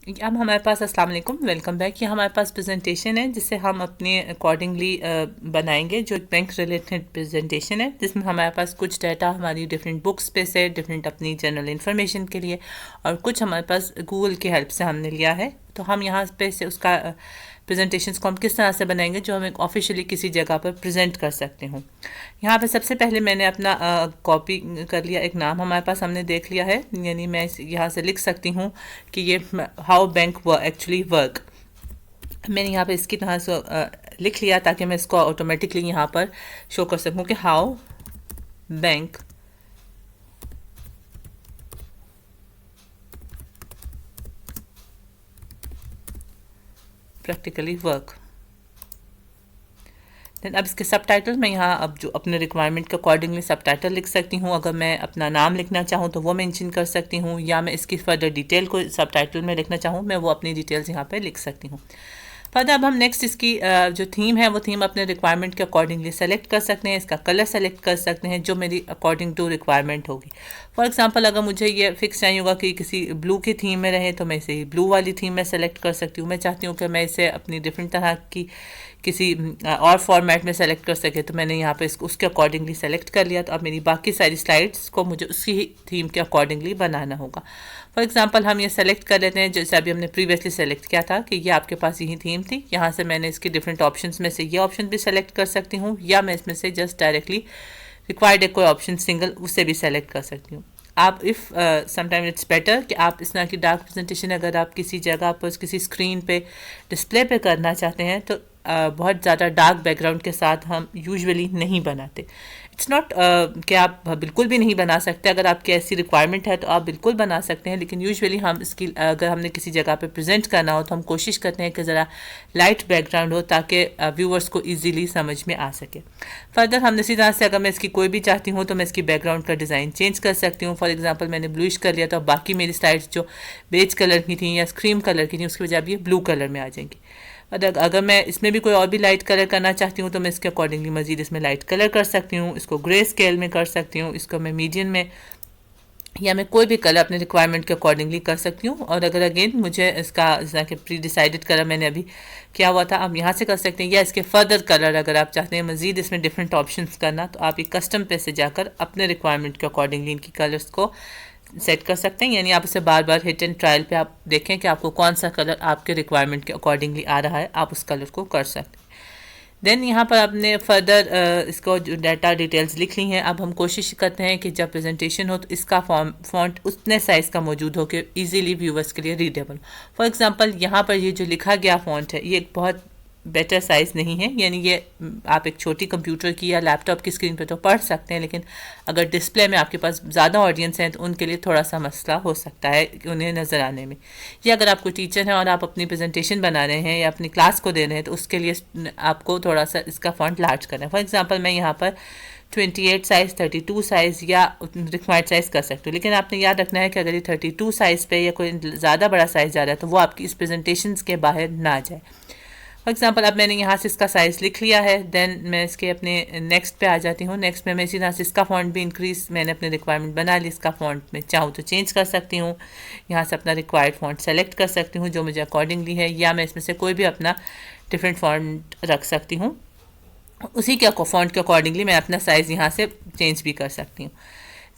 अब हमारे पास अस्सलाम वालेकुम, वेलकम बैक। ये हमारे पास प्रेजेंटेशन है जिसे हम अपने अकॉर्डिंगली बनाएंगे, जो एक बैंक रिलेटेड प्रेजेंटेशन है जिसमें हमारे पास कुछ डाटा हमारी डिफरेंट बुक्स पे से, डिफरेंट अपनी जनरल इन्फॉर्मेशन के लिए, और कुछ हमारे पास गूगल की हेल्प से हमने लिया है। तो हम यहाँ पे से उसका प्रेजेंटेशंस को हम किस तरह से बनाएंगे जो हम एक ऑफिशियली किसी जगह पर प्रेजेंट कर सकते हो। यहाँ पे सबसे पहले मैंने अपना कॉपी कर लिया, एक नाम हमारे पास हमने देख लिया है, यानी मैं यहाँ से लिख सकती हूँ कि ये हाउ बैंक एक्चुअली वर्क। मैंने यहाँ पे इसकी तरह से लिख लिया ताकि मैं इसको ऑटोमेटिकली यहाँ पर शो कर सकूँ कि how bank practically work. Then अब इसके सब टाइटल मैं यहाँ अब जो अपने रिक्वायरमेंट के अकॉर्डिंगली सब टाइटल लिख सकती हूँ। अगर मैं अपना नाम लिखना चाहूँ तो वो मेंशन कर सकती हूँ, या मैं इसकी फर्दर डिटेल को सब टाइटल में लिखना चाहूँ मैं वो अपनी डिटेल्स यहाँ पे लिख सकती हूँ। फर्दर अब हम नेक्स्ट इसकी जो थीम है वो थीम अपने रिक्वायरमेंट के अकॉर्डिंगली सेलेक्ट कर सकते हैं, इसका कलर सेलेक्ट कर सकते हैं जो मेरी अकॉर्डिंग टू रिक्वायरमेंट होगी। फॉर एग्जांपल अगर मुझे ये फिक्स चाहिए होगा कि किसी ब्लू की थीम में रहे तो मैं इसे ब्लू वाली थीम में सेलेक्ट कर सकती हूँ। मैं चाहती हूँ कि मैं इसे अपनी डिफरेंट तरह की किसी और फॉर्मेट में सेलेक्ट कर सके तो मैंने यहाँ पे इसको उसके अकॉर्डिंगली सेलेक्ट कर लिया। तो अब मेरी बाकी सारी स्लाइड्स को मुझे उसी ही थीम के अकॉर्डिंगली बनाना होगा। फॉर एग्जांपल हम ये सेलेक्ट कर लेते हैं जैसे अभी हमने प्रीवियसली सेलेक्ट किया था कि ये आपके पास यही थीम थी। यहाँ से मैंने इसके डिफरेंट ऑप्शंस में से ये ऑप्शन भी सेलेक्ट कर सकती हूँ, या मैं इसमें से जस्ट डायरेक्टली रिक्वायर्ड एक कोई ऑप्शन सिंगल उससे भी सेलेक्ट कर सकती हूँ। आप इफ़ समटाइम इट्स बेटर कि आप इस तरह की डार्क प्रेजेंटेशन अगर आप किसी जगह पर किसी स्क्रीन पे डिस्प्ले पे करना चाहते हैं तो बहुत ज़्यादा डार्क बैकग्राउंड के साथ हम यूजुअली नहीं बनाते। इट्स नॉट कि आप बिल्कुल भी नहीं बना सकते, अगर आपकी ऐसी रिक्वायरमेंट है तो आप बिल्कुल बना सकते हैं, लेकिन यूजुअली हम इसकी अगर हमने किसी जगह पे प्रेजेंट करना हो तो हम कोशिश करते हैं कि ज़रा लाइट बैकग्राउंड हो ताकि व्यूअर्स को इजीली समझ में आ सके। फर्दर हम इसी तरह से अगर मैं इसकी कोई भी चाहती हूँ तो मैं इसकी बैकग्राउंड का डिज़ाइन चेंज कर सकती हूँ। फॉर एग्जांपल मैंने ब्लूइश कर लिया तो बाकी मेरी स्लाइड्स जो बेज कलर की थी या क्रीम कलर की थी उसकी वजह अब ये ब्लू कलर में आ जाएंगी। अगर मैं इसमें भी कोई और भी लाइट कलर करना चाहती हूँ तो मैं इसके अकॉर्डिंगली मज़ीद इसमें लाइट कलर कर सकती हूँ, इसको ग्रे स्केल में कर सकती हूँ, इसको मैं मीडियम में, या मैं कोई भी कलर अपने रिक्वायरमेंट के अकॉर्डिंगली कर सकती हूँ। और अगर अगेन मुझे इसका जैसा कि प्री डिसाइडेड कलर मैंने अभी किया हुआ था अब यहाँ से कर सकते हैं, या इसके फर्दर कलर अगर आप चाहते हैं मज़ीद इसमें डिफरेंट ऑप्शंस करना तो आप ये कस्टम पे से जाकर अपने रिक्वायरमेंट के अकॉर्डिंगली इनकी कलर्स को सेट कर सकते हैं। यानी आप इसे बार बार हिट एंड ट्रायल पे आप देखें कि आपको कौन सा कलर आपके रिक्वायरमेंट के अकॉर्डिंगली आ रहा है, आप उस कलर को कर सकते हैं। देन यहाँ पर आपने फर्दर इसको जो डाटा डिटेल्स लिख ली हैं। अब हम कोशिश करते हैं कि जब प्रेजेंटेशन हो तो इसका फॉन्ट उतने साइज़ का मौजूद हो कि इजीली व्यूवर्स के लिए रीडेबल। फॉर एग्जांपल यहाँ पर ये जो लिखा गया फॉन्ट है ये एक बहुत बेटर साइज़ नहीं है, यानी ये आप एक छोटी कंप्यूटर की या लैपटॉप की स्क्रीन पे तो पढ़ सकते हैं, लेकिन अगर डिस्प्ले में आपके पास ज़्यादा ऑडियंस हैं तो उनके लिए थोड़ा सा मसला हो सकता है उन्हें नज़र आने में। या अगर आप कोई टीचर हैं और आप अपनी प्रेजेंटेशन बना रहे हैं या अपनी क्लास को दे रहे हैं तो उसके लिए आपको थोड़ा सा इसका फॉन्ट लार्ज करना है। फॉर एग्जाम्पल मैं यहाँ पर 28 साइज़, 32 साइज़ या रिक्वायर्ड साइज़ कर सकते हो, लेकिन आपने याद रखना है कि अगर ये 32 साइज़ पे या कोई ज़्यादा बड़ा साइज़ जा रहा है तो वो आपकी इस प्रेजेंटेशन के बाहर ना जाए। फॉर एग्जाम्पल अब मैंने यहाँ से इसका साइज़ लिख लिया है। देन मैं इसके अपने नेक्स्ट पे आ जाती हूँ। नेक्स्ट में मैं इसी तरह से इसका फॉन्ट भी इंक्रीज़ मैंने अपने रिक्वायरमेंट बना ली, इसका फॉन्ट में चाहूँ तो चेंज कर सकती हूँ। यहाँ से अपना रिक्वायर्ड फॉन्ट सेलेक्ट कर सकती हूँ जो मुझे अकॉर्डिंगली है, या मैं इसमें से कोई भी अपना डिफरेंट फॉन्ट रख सकती हूँ। उसी के फॉन्ट के अकॉर्डिंगली मैं अपना साइज़ यहाँ से चेंज भी कर सकती हूँ।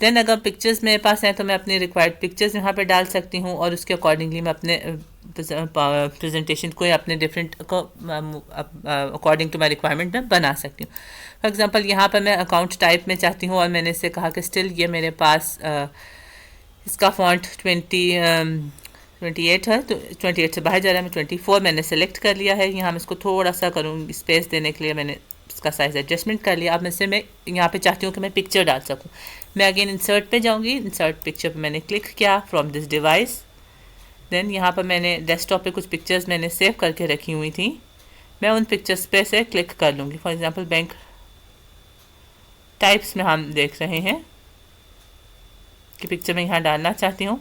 देन अगर पिक्चर्स मेरे पास हैं तो मैं अपने रिक्वायर्ड पिक्चर्स यहाँ पे डाल सकती हूँ और उसके अकॉर्डिंगली मैं अपने प्रेजेंटेशन को या अपने डिफरेंट को अकॉर्डिंग टू माई रिक्वायरमेंट में बना सकती हूँ। फॉर एग्जांपल यहाँ पर मैं अकाउंट टाइप में चाहती हूँ और मैंने इससे कहा कि स्टिल ये मेरे पास इसका फॉन्ट 28 है तो 28 से बाहर जा रहा है, मैं 24 मैंने सेलेक्ट कर लिया है। यहाँ मैं इसको थोड़ा सा करूँगी स्पेस देने के लिए मैंने इसका साइज़ एडजस्टमेंट कर लिया। अब मैं से मैं यहाँ पे चाहती हूँ कि मैं पिक्चर डाल सकूँ। मैं अगेन इंसर्ट पे जाऊँगी, इंसर्ट पिक्चर पे मैंने क्लिक किया फ्रॉम दिस डिवाइस। देन यहाँ पर मैंने डेस्कटॉप पे कुछ पिक्चर्स मैंने सेव करके रखी हुई थी, मैं उन पिक्चर्स पे से क्लिक कर लूँगी। फॉर एग्जांपल बैंक टाइप्स में हम देख रहे हैं कि पिक्चर मैं यहाँ डालना चाहती हूँ।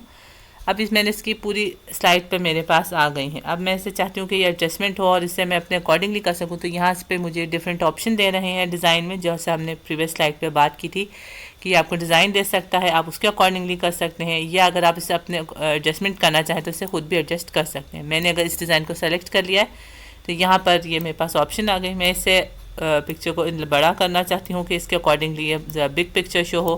अब मैंने इसकी पूरी स्लाइड पर मेरे पास आ गई हैं। अब मैं इसे चाहती हूँ कि ये एडजस्टमेंट हो और इसे मैं अपने अकॉर्डिंगली कर सकूँ, तो यहाँ पे मुझे डिफरेंट ऑप्शन दे रहे हैं डिज़ाइन में, जैसे हमने प्रीवियस स्लाइड पे बात की थी कि आपको डिज़ाइन दे सकता है, आप उसके अकॉर्डिंगली कर सकते हैं, या अगर आप इसे अपने एडजस्टमेंट करना चाहें तो इसे खुद भी एडजस्ट कर सकते हैं। मैंने अगर इस डिज़ाइन को सेलेक्ट कर लिया है तो यहाँ पर ये मेरे पास ऑप्शन आ गई। मैं इसे पिक्चर को बड़ा करना चाहती हूँ कि इसके अकॉर्डिंगली ये ज़रा बिग पिक्चर शो हो,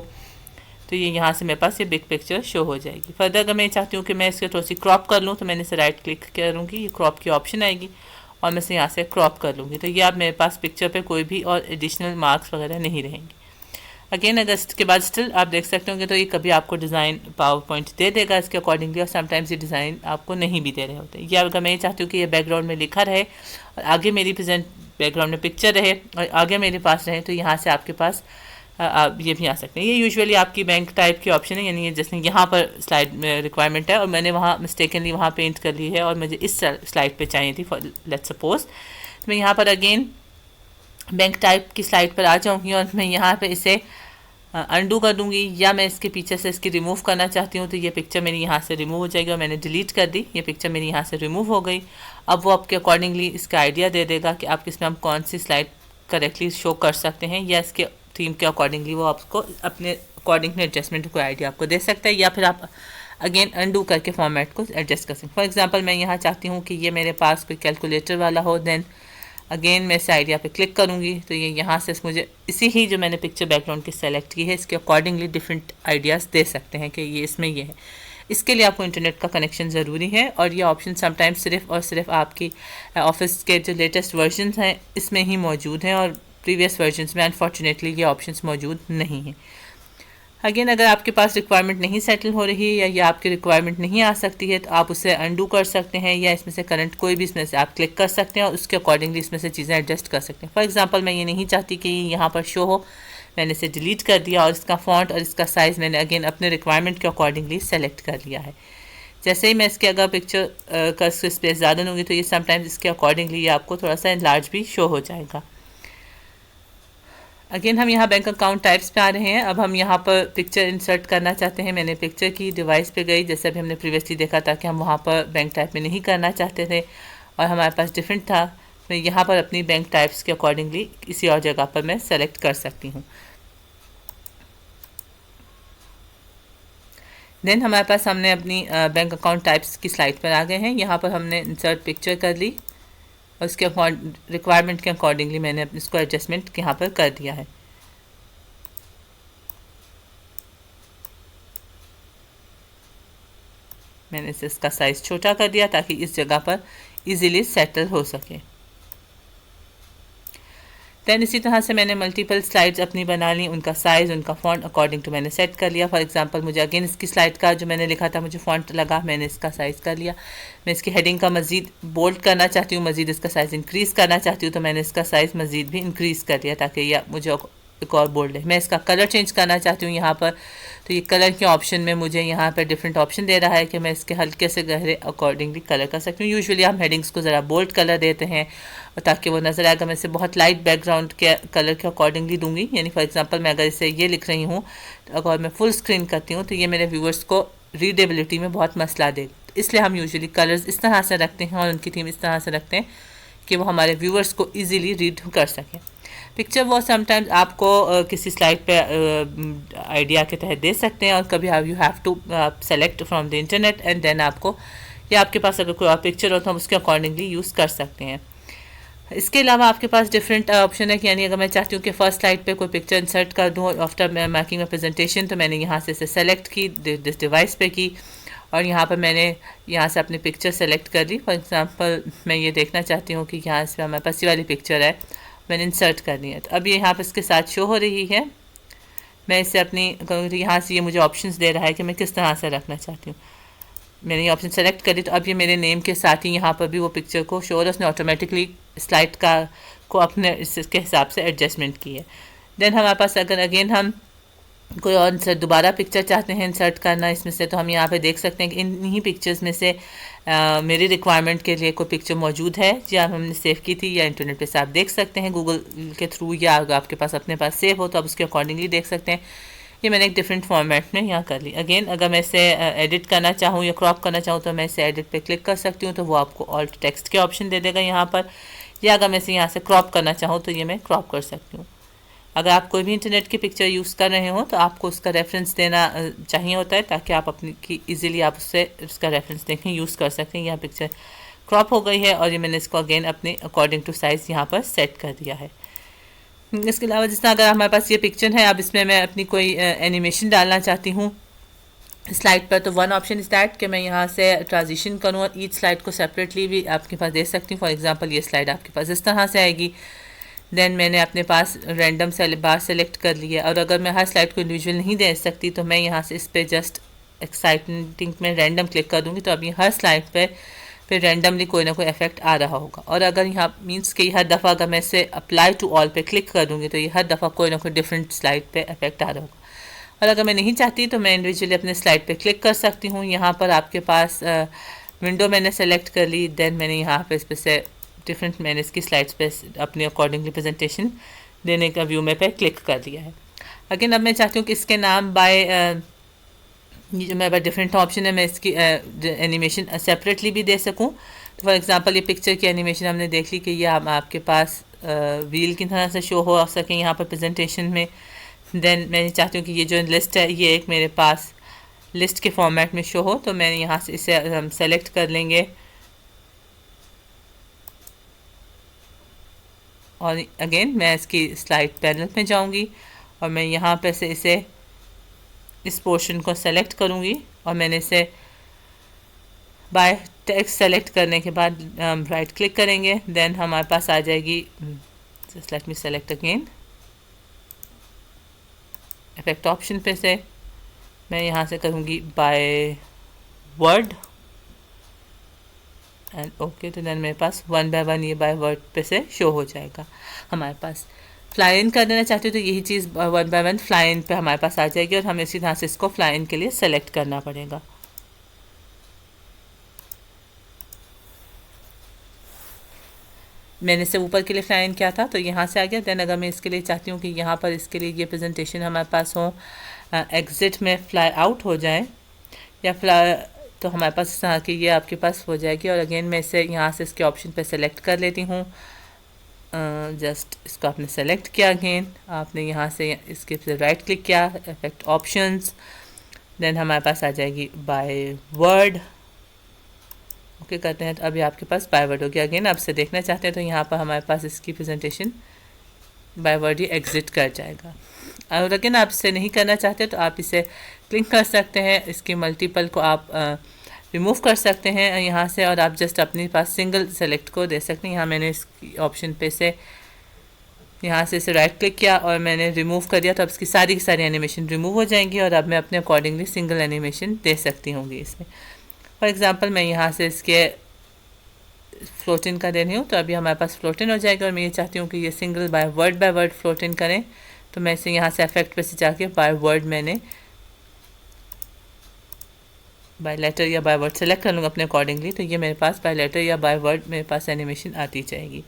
तो ये यहाँ से मेरे पास ये बिग पिक्चर शो हो जाएगी। फर्दर अगर मैं चाहती हूँ कि मैं इसके थोड़ी सी क्रॉप कर लूँ तो मैंने इसे राइट क्लिक करूँगी, ये क्रॉप की ऑप्शन आएगी और मैं इसे यहाँ से क्रॉप कर लूँगी, तो ये अब मेरे पास पिक्चर पे कोई भी और एडिशनल मार्क्स वगैरह नहीं रहेंगे। अगेन अगर इसके बाद स्टिल आप देख सकते होंगे तो ये कभी आपको डिज़ाइन पावर पॉइंट दे देगा इसके अकॉर्डिंगली, और समटाइम्स ये डिज़ाइन आपको नहीं भी दे रहे होते। या अगर मैं ये चाहती हूँ कि ये बैकग्राउंड में लिखा रहे और आगे मेरी प्रेजेंट बैकग्राउंड में पिक्चर रहे और आगे मेरे पास रहे, तो यहाँ से आपके पास आप ये भी आ सकते हैं। ये यूजुअली आपकी बैंक टाइप की ऑप्शन है, यानी ये जैसे यहाँ पर स्लाइड में रिक्वायरमेंट है और मैंने वहाँ मिस्टेकनली वहाँ पेंट कर ली है और मुझे इस स्लाइड पे चाहिए थी फॉर लेट्स सपोज, तो मैं यहाँ पर अगेन बैंक टाइप की स्लाइड पर आ जाऊँगी और मैं यहाँ पे इसे अंडू कर दूँगी, या मैं इसके पीछे से इसकी रिमूव करना चाहती हूँ तो ये पिक्चर मेरी यहाँ से रिमूव हो जाएगी और मैंने डिलीट कर दी, ये पिक्चर मेरी यहाँ से रिमूव हो गई। अब वो आपके अकॉर्डिंगली इसका आइडिया दे देगा कि आप इसमें हम कौन सी स्लाइड करेक्टली शो कर सकते हैं, या इसके थीम के अकॉर्डिंगली वो आपको अपने अकॉर्डिंगली एडजस्टमेंट को आइडिया आपको दे सकता है, या फिर आप अगेन अंडू करके फॉर्मेट को एडजस्ट कर सकते हैं। फॉर एग्जांपल मैं यहाँ चाहती हूँ कि ये मेरे पास कोई कैलकुलेटर वाला हो, देन अगेन मैं इस आइडिया पे क्लिक करूँगी तो ये यहाँ से मुझे इसी ही जो मैंने पिक्चर बैकग्राउंड की सेलेक्ट की है इसके अकॉर्डिंगली डिफरेंट आइडियाज़ दे सकते हैं कि ये इसमें ये है। इसके लिए आपको इंटरनेट का कनेक्शन ज़रूरी है और ये ऑप्शन समटाइम्स सिर्फ और सिर्फ आपकी ऑफिस के जो लेटेस्ट वर्जन्स हैं इसमें ही मौजूद हैं और प्रीवियस वर्जन्स में अनफॉर्चुनेटली ये ऑप्शंस मौजूद नहीं हैं। अगेन अगर आपके पास रिक्वायरमेंट नहीं सेटल हो रही है या ये आपकी रिक्वायरमेंट नहीं आ सकती है तो आप उसे अंडू कर सकते हैं, या इसमें से करंट कोई भी इसमें से आप क्लिक कर सकते हैं और उसके अकॉर्डिंगली इसमें से चीज़ें एडजस्ट कर सकते हैं। फॉर एग्जांपल मैं ये नहीं चाहती कि यहाँ पर शो हो, मैंने इसे डिलीट कर दिया और इसका फॉन्ट और इसका साइज़ मैंने अगेन अपने रिक्वायरमेंट के अकॉर्डिंगली सेलेक्ट कर लिया है। जैसे ही मैं इसके अगर पिक्चर का स्पेस ज़्यादा दूँगी तो ये समटाइम्स इसके अकॉर्डिंगली ये आपको थोड़ा सा लार्ज भी शो हो जाएगा। अगेन हम यहाँ बैंक अकाउंट टाइप्स पे आ रहे हैं। अब हम यहाँ पर पिक्चर इंसर्ट करना चाहते हैं। मैंने पिक्चर की डिवाइस पे गई, जैसे अभी हमने प्रीवियसली देखा था कि हम वहाँ पर बैंक टाइप में नहीं करना चाहते थे और हमारे पास डिफरेंट था। मैं यहाँ पर अपनी बैंक टाइप्स के अकॉर्डिंगली किसी और जगह पर मैं सेलेक्ट कर सकती हूँ। देन हमारे पास हमने अपनी बैंक अकाउंट टाइप्स की स्लाइड पर आ गए हैं। यहाँ पर हमने इंसर्ट पिक्चर कर ली और उसके रिक्वायरमेंट के अकॉर्डिंगली मैंने इसको एडजस्टमेंट यहाँ पर कर दिया है। मैंने इसका साइज़ छोटा कर दिया ताकि इस जगह पर इजीली सेटल हो सके। दैन इसी तरह से मैंने मल्टीपल स्लाइड्स अपनी बना ली, उनका साइज़ उनका फ़ॉन्ट अकॉर्डिंग टू मैंने सेट कर लिया। फॉर एग्जांपल मुझे अगेन इसकी स्लाइड का जो मैंने लिखा था मुझे फ़ॉन्ट लगा, मैंने इसका साइज़ कर लिया। मैं इसकी हेडिंग का मज़ीद बोल्ड करना चाहती हूँ, मज़ीद इसका साइज़ इंक्रीज़ करना चाहती हूँ तो मैंने इसका साइज़ मज़ीद भी इंक्रीज़ कर लिया ताकि यह मुझे एक और बोल्ड है। मैं इसका कलर चेंज करना चाहती हूँ यहाँ पर, तो ये कलर के ऑप्शन में मुझे यहाँ पर डिफरेंट ऑप्शन दे रहा है कि मैं इसके हल्के से गहरे अकॉर्डिंगली कलर कर सकती हूँ। यूजुअली हम हेडिंग्स को ज़रा बोल्ड कलर देते हैं और ताकि वो नज़र आएगा। मैं इसे बहुत लाइट बैकग्राउंड के कलर के अकॉर्डिंगली दूंगी, यानी फॉर एग्जांपल मैं अगर इसे ये लिख रही हूँ तो अगर मैं फुल स्क्रीन करती हूँ तो ये मेरे व्यूअर्स को रीडेबिलिटी में बहुत मसला देगा। इसलिए हम यूजुअली कलर्स इस तरह से रखते हैं और उनकी थीम इस तरह से रखते हैं कि वो हमारे व्यूअर्स को ईज़िली रीड कर सकें। पिक्चर वो समटाइम्स आपको किसी स्लाइड पे आइडिया के तहत दे सकते हैं और कभी you have to select from the internet and then आपको, या आपके पास अगर कोई और पिक्चर हो तो हम उसके अकॉर्डिंगली यूज़ कर सकते हैं। इसके अलावा आपके पास डिफरेंट ऑप्शन है कि यानी अगर मैं चाहती हूँ कि फर्स्ट स्लाइड पे कोई पिक्चर इंसर्ट कर दूँ आफ्टर मेकिंग अ प्रेजेंटेशन, तो मैंने यहाँ से इसे सेलेक्ट की, दिस डिवाइस पे की और यहाँ पर मैंने यहाँ से अपनी पिक्चर सेलेक्ट कर ली। फॉर एग्जांपल मैं ये देखना चाहती हूँ कि यहाँ से हमारे पास ये वाली पिक्चर है, मैंने इंसर्ट करनी है तो अब ये यहाँ पर इसके साथ शो हो रही है। मैं इसे अपनी यहाँ से ये मुझे ऑप्शंस दे रहा है कि मैं किस तरह से रखना चाहती हूँ। मैंने ये ऑप्शन सेलेक्ट करी तो अब ये मेरे नेम के साथ ही यहाँ पर भी वो पिक्चर को शो हो रहा है, उसने ऑटोमेटिकली स्लाइड को अपने इसके हिसाब से एडजस्टमेंट की है। देन हमारे पास अगर अगेन हम कोई और दोबारा पिक्चर चाहते हैं इंसर्ट करना इसमें से, तो हम यहाँ पे देख सकते हैं कि इन्हीं पिक्चर्स में से मेरी रिक्वायरमेंट के लिए कोई पिक्चर मौजूद है या हमने सेव की थी या इंटरनेट पे से आप देख सकते हैं गूगल के थ्रू, या अगर आपके पास अपने पास सेव हो तो आप उसके अकॉर्डिंगली देख सकते हैं। ये मैंने एक डिफरेंट फॉर्मेट में यहाँ कर ली। अगेन अगर मैं इसे एडिट करना चाहूँ या क्रॉप करना चाहूँ तो मैं इसे एडिट पे क्लिक कर सकती हूँ, तो वो आपको ऑल्ट टेक्स्ट के ऑप्शन दे देगा यहाँ पर। या अगर मैं इसे यहाँ से क्रॉप करना चाहूँ तो ये मैं क्रॉप कर सकती हूँ। अगर आप कोई भी इंटरनेट की पिक्चर यूज़ कर रहे हो तो आपको उसका रेफरेंस देना चाहिए होता है, ताकि आप अपनी की ईजिली आप उससे उसका रेफरेंस देखें, यूज़ कर सकते हैं। यहाँ पिक्चर क्रॉप हो गई है और ये मैंने इसको अगेन अपने अकॉर्डिंग टू साइज़ यहाँ पर सेट कर दिया है। इसके अलावा जिस तरह अगर हमारे पास ये पिक्चर है, अब इसमें मैं अपनी कोई एनिमेशन डालना चाहती हूँ स्लाइड पर, तो वन ऑप्शन इज़ दैट कि मैं यहाँ से ट्रांजिशन करूँ और ईच स्लाइड को सेपरेटली भी आपके पास दे सकती हूँ। फॉर एग्जांपल ये स्लाइड आपके पास इस तरह से आएगी। देन मैंने अपने पास रैंडम बार सेलेक्ट कर लिया, और अगर मैं हर स्लाइड को इंडिविजुअल नहीं दे सकती तो मैं यहाँ से इस पर जस्ट एक्साइटिंग में रैंडम क्लिक कर दूँगी, तो अभी हर स्लाइड पर फिर रैंडमली कोई ना कोई इफेक्ट आ रहा होगा। और अगर यहाँ मीन्स कि हर दफ़ा अगर मैं इसे अप्लाई टू ऑल पे क्लिक कर दूँगी तो ये हर दफ़ा कोई ना कोई डिफरेंट स्लाइड पे इफेक्ट आ रहा होगा। और अगर मैं नहीं चाहती तो मैं इंडिविजुअली अपने स्लाइड पे क्लिक कर सकती हूँ। यहाँ पर आपके पास विंडो मैंने सेलेक्ट कर ली, देन मैंने यहाँ पे इस पर से डिफरेंट मैंने इसकी स्लाइड्स पे अपनी अकॉर्डिंगली प्रेजेंटेशन देने का व्यू में पे क्लिक कर दिया है। अगेन अब मैं चाहती हूँ कि इसके नाम बाय ये जो मेरे पास डिफरेंट ऑप्शन है, मैं इसकी एनिमेशन सेपरेटली भी दे सकूँ। तो फॉर एग्जांपल ये पिक्चर की एनिमेशन हमने देख ली कि ये आपके पास व्हील की तरह से शो हो सके यहाँ पर प्रेजेंटेशन में। देन मैं चाहती हूँ कि ये जो लिस्ट है ये एक मेरे पास लिस्ट के फॉर्मेट में शो हो, तो मैंने यहाँ से इसे हम सेलेक्ट कर लेंगे और अगेन मैं इसकी स्लाइड पैनल में जाऊँगी और मैं यहाँ पे से इसे इस पोर्शन को सेलेक्ट करूँगी और मैंने इसे बाय टेक्स्ट सेलेक्ट करने के बाद राइट क्लिक करेंगे। देन हमारे पास आ जाएगी, just let me select again effect option पे से मैं यहाँ से करूँगी बाय वर्ड एंड ओके, तो देन मेरे पास वन बाय वन ये बाय वर्ड पे से शो हो जाएगा। हमारे पास फ्लाई इन कर देना चाहते हो तो यही चीज़ one by one fly in पे हमारे पास आ जाएगी और हमें इसी तरह से इसको फ्लाई इन के लिए सेलेक्ट करना पड़ेगा। मैंने इसे ऊपर के लिए फ्लाई इन किया था तो यहाँ से आ गया। देन अगर मैं इसके लिए चाहती हूँ कि यहाँ पर इसके लिए ये प्रेजेंटेशन हमारे पास हो एग्जिट में फ्लाई आउट हो जाए या फ्लाई, तो हमारे पास इस तरह की ये आपके पास हो जाएगी। और अगेन मैं इसे यहाँ से इसके ऑप्शन पे सेलेक्ट कर लेती हूँ। जस्ट इसको आपने सेलेक्ट किया, अगेन आपने यहाँ से इसके पे राइट क्लिक किया, इफेक्ट ऑप्शंस, देन हमारे पास आ जाएगी बाय वर्ड। ओके करते हैं तो अभी आपके पास बाय वर्ड हो गया। अगेन आप इसे देखना चाहते हैं तो यहाँ पर हमारे पास इसकी presentation by word he exit कर जाएगा। और अगेन आप इसे नहीं करना चाहते तो आप इसे क्लिक कर सकते हैं, इसकी मल्टीपल को आप रिमूव कर सकते हैं यहाँ से और आप जस्ट अपने पास सिंगल सेलेक्ट को दे सकते हैं। यहाँ मैंने इस ऑप्शन पे से यहाँ से इसे राइट क्लिक किया और मैंने रिमूव कर दिया, तो अब इसकी सारी की सारी एनिमेशन रिमूव हो जाएंगी और अब मैं अपने अकॉर्डिंगली सिंगल एनिमेशन दे सकती होंगी इसमें। फॉर एग्ज़ाम्पल मैं यहाँ से इसके फ्लोटिन का दे रही हूँ तो अभी हमारे पास फ्लोटिन हो जाएगा और मैं ये चाहती हूँ कि ये सिंगल बाय वर्ड फ्लोटिन करें, तो मैं इसे यहाँ से इफेक्ट पे से जाके बाय वर्ड मैंने बाय लेटर या बाय वर्ड सेलेक्ट कर लूँगा अपने अकॉर्डिंगली, तो ये मेरे पास बाय लेटर या बाय वर्ड मेरे पास एनिमेशन आती जाएगी।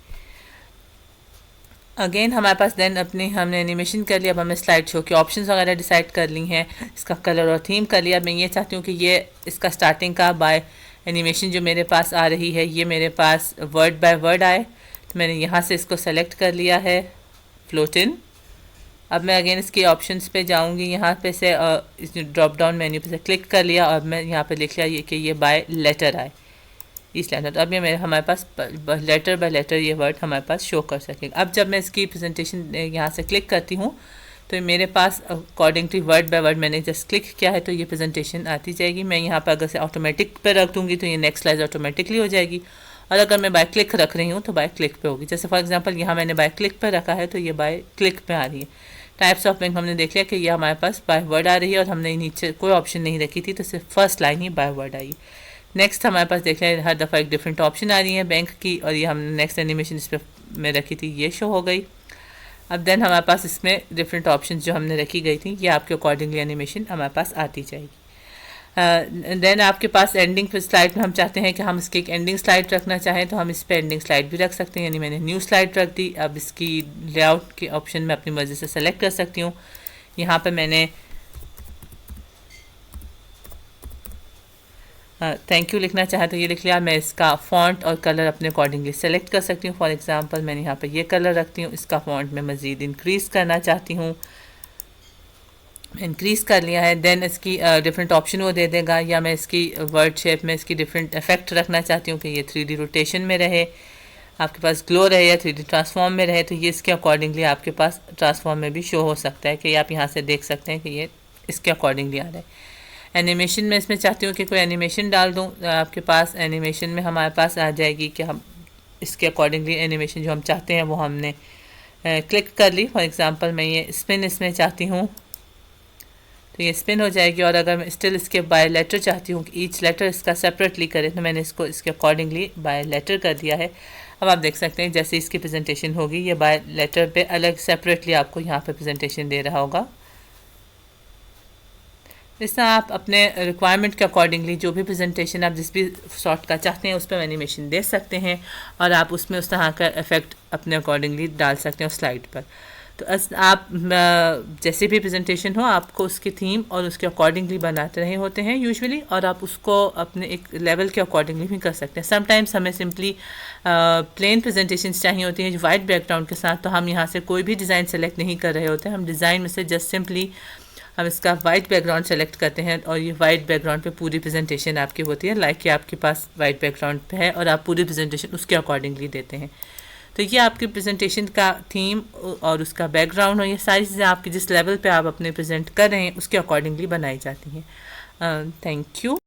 अगेन हमारे पास देन अपनी हमने एनिमेशन कर लिया। अब हमें स्लाइड शो के ऑप्शंस वगैरह डिसाइड कर ली हैं, इसका कलर और थीम कर लिया। मैं ये चाहती हूँ कि ये इसका स्टार्टिंग का बाय एनिमेशन जो मेरे पास आ रही है ये मेरे पास वर्ड बाय वर्ड आए, तो मैंने यहाँ से इसको सेलेक्ट कर लिया है फ्लोट इन। अब मैं अगेन इसके ऑप्शंस पे जाऊंगी, यहाँ पे से इस ड्रॉप डाउन मेन्यू पे से क्लिक कर लिया और मैं यहाँ पे लिख लिया ये कि ये बाय लेटर आए इस लेटर। तो अब ये मेरे हमारे पास लेटर बाय लेटर ये वर्ड हमारे पास शो कर सकेगा। अब जब मैं इसकी प्रेजेंटेशन यहाँ से क्लिक करती हूँ तो मेरे पास according to word by word मैंने जस्ट क्लिक किया है तो ये प्रेजेंटेशन आती जाएगी। मैं यहाँ पर अगर से ऑटोमेटिक पे रख दूँगी तो ये नेक्स्ट स्लाइड ऑटोमेटिकली हो जाएगी, और अगर मैं बाय क्लिक रख रही हूँ तो बाय क्लिक पे होगी। जैसे फॉर एग्जांपल यहाँ मैंने बाय क्लिक पे रखा है तो ये बाय क्लिक पे आ रही है। टाइप्स ऑफ लिंक हमने देख लिया कि ये हमारे पास बाय वर्ड आ रही है और हमने नीचे कोई ऑप्शन नहीं रखी थी तो सिर्फ first line he by word I. Next हमारे पास देख लिया हर दफ़ा एक डिफरेंट ऑप्शन आ रही है बैंक की, और ये हमने नेक्स्ट एनिमेशन इस पर में रखी थी ये शो हो गई। अब देन हमारे पास इसमें डिफरेंट ऑप्शन जो हमने रखी गई थी ये आपके अकॉर्डिंगली एनिमेशन हमारे पास आती जाएगी। देन आपके पास एंडिंग स्लाइड में हम चाहते हैं कि हम इसकी एक एंडिंग स्लाइड रखना चाहें तो हम इस पर एंडिंग स्लाइड भी रख सकते हैं, यानी मैंने न्यू स्लाइड रख दी। अब इसकी लेआउट के ऑप्शन में अपनी मर्ज़ी से सेलेक्ट कर सकती हूँ। यहाँ पर मैंने थैंक यू लिखना चाहे तो ये लिख लिया। मैं इसका फ़ॉन्ट और कलर अपने अकॉर्डिंगली सेलेक्ट कर सकती हूँ। फॉर एग्जांपल मैंने यहाँ पर ये कलर रखती हूँ, इसका फ़ॉन्ट मैं मज़ीद इंक्रीज़ करना चाहती हूँ, इंक्रीज़ कर लिया है। देन इसकी डिफरेंट ऑप्शन वो दे देगा, या मैं इसकी वर्ड शेप में इसकी डिफरेंट इफेक्ट रखना चाहती हूँ कि ये 3D रोटेशन में रहे, आपके पास ग्लो रहे, या 3D ट्रांसफॉर्म में रहे, तो ये इसके अकॉर्डिंगली आपके पास ट्रांसफॉर्म में भी शो हो सकता है कि आप यहाँ से देख सकते हैं कि ये इसके अकॉर्डिंगली आ रहा है। एनिमेशन में इसमें चाहती हूँ कि कोई एनिमेशन डाल दूँ, आपके पास एनिमेशन में हमारे पास आ जाएगी कि हम इसके अकॉर्डिंगली एनिमेशन जो हम चाहते हैं वो हमने क्लिक कर ली। फॉर एग्जांपल मैं ये स्पिन इसमें चाहती हूँ तो ये स्पिन हो जाएगी। और अगर मैं स्टिल इसके बाय लेटर चाहती हूँ कि ईच लेटर इसका सेपरेटली करे, तो मैंने इसको इसके अकॉर्डिंगली बाय लेटर कर दिया है। अब आप देख सकते हैं जैसे इसकी प्रेजेंटेशन होगी, ये बाय लेटर पे अलग सेपरेटली आपको यहाँ पे प्रेजेंटेशन दे रहा होगा। इस तरह आप अपने रिक्वायरमेंट के अकॉर्डिंगली जो भी प्रेजेंटेशन आप जिस भी सॉर्ट का चाहते हैं उस पर एनिमेशन दे सकते हैं, और आप उसमें उस तरह का इफेक्ट अपने अकॉर्डिंगली डाल सकते हैं उस स्लाइड पर। तो आप जैसे भी प्रेजेंटेशन हो आपको उसकी थीम और उसके अकॉर्डिंगली बनाते रहे होते हैं यूजुअली, और आप उसको अपने एक लेवल के अकॉर्डिंगली भी कर सकते हैं। समटाइम्स हमें सिंपली प्लेन प्रेजेंटेशन चाहिए होती हैं जो वाइट बैकग्राउंड के साथ, तो हम यहाँ से कोई भी डिज़ाइन सेलेक्ट नहीं कर रहे होते हैं। हम डिज़ाइन में से जस्ट सिंपली हम इसका वाइट बैकग्राउंड सेलेक्ट करते हैं, और ये वाइट बैकग्राउंड पे पूरी प्रेजेंटेशन आपकी होती है, लाइक कि आपके पास वाइट बैकग्राउंड पे है और आप पूरी प्रेजेंटेशन उसके अकॉर्डिंगली देते हैं। तो ये आपकी प्रेजेंटेशन का थीम और उसका बैकग्राउंड हो, ये सारी चीज़ें आपकी जिस लेवल पे आप अपने प्रेजेंट कर रहे हैं उसके अकॉर्डिंगली बनाई जाती हैं। Thank you.